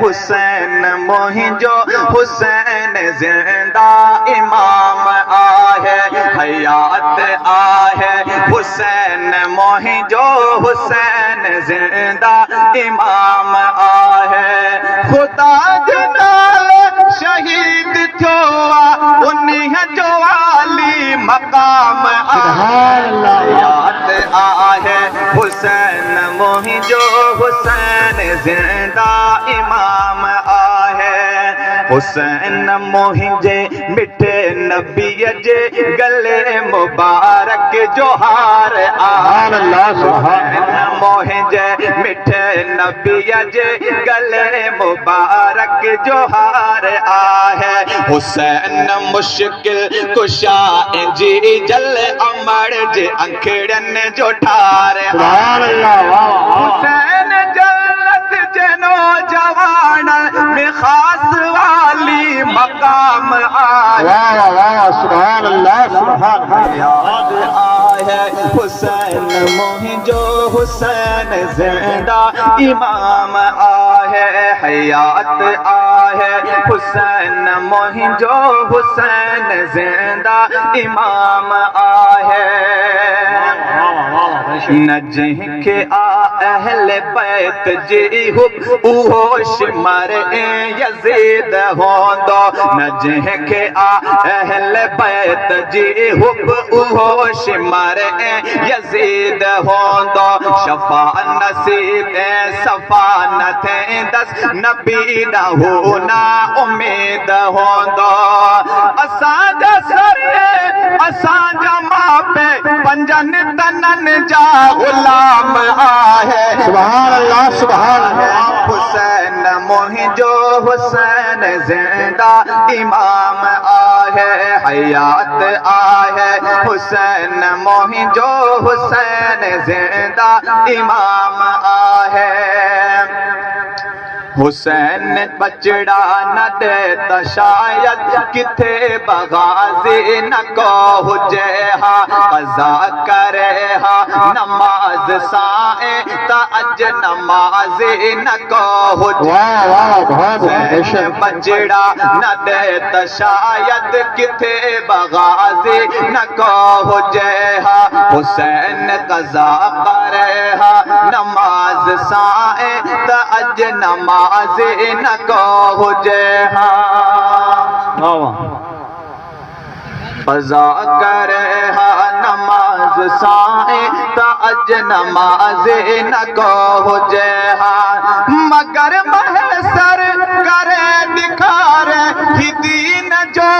हुसैन मोहिंजो हुसैन जिंदा इमाम आहे हयात आहे हुसैन मोहिंजो हुसैन जिंदा इमाम आहे खुदा जनाल शहीद थियो उन्हीं जो आली मकाम हयात आहे हुसैन मोहिंजो हुसैन जिंदा इमाम आहे हुसैन मोहिंजे मिठे नबी जे गले मुबारक जोहार हुसैन मोहिंजे मिठे नबी जे गले मुबारक जोहार आहे हुसैन मुश्किल कुशा जी जल अमर जे अंखड़न जो ठार हुसैन जन्नत जनो जवान में खास वाली मकाम आए हुसैन मोहिंजो हुसैन जिंदा इमाम आहे हयात आहे हुसैन मोहिंजो हुसैन जिंदा इमाम आहे न जिनके अहले बैत जी हुब उहो शिमर यजीद होंदो न जिनके अहले बैत जी हुब उहो शिमर यजीद होंदो शफा नसीब सफा न थे दस नबी न हो ना उम्मीद होंदो असांजा सर असांजा मां पे पंजन तनन जा गुलाम आहे सुभान अल्लाह सुभान अल्लाह हुसैन मोहिंजो हुसैन जिंदा इमाम आहे हयात आहे हुसैन मोहिंजो हुसैन जिंदा इमाम आहे हुसैन बचड़ा न दे त शायद किथे बगाज़ी न को हुजे हा क़ज़ा करे हा नमाज साए त अज नमाज़ी न को हुजे बचड़ा न दे त शायद किथे बगाज़ी न को हुजे हा हुसैन क़ज़ा करे हा नमाज साए त अज नमाज न को हुजे क़ज़ा करे हा नमाज साए त अज नमाज न को हुजे मगर महसर करे दिखारे ही दीन जो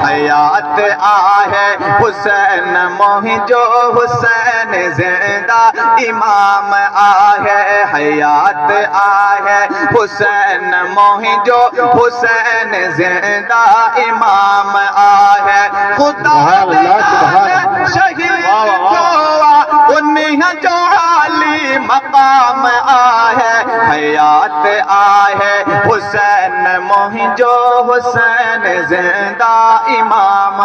हयात आहे हुसैन मोहिंजो हुसैन जिंदा इमाम आहे हयात आहे हुसैन मोहिंजो हुसैन जिंदा इमाम आहे खुदा शहीद उन्हीं जो आली मकाम आहे हयात आहे हुसैन मोहिंजो हुसैन जिंदा इमाम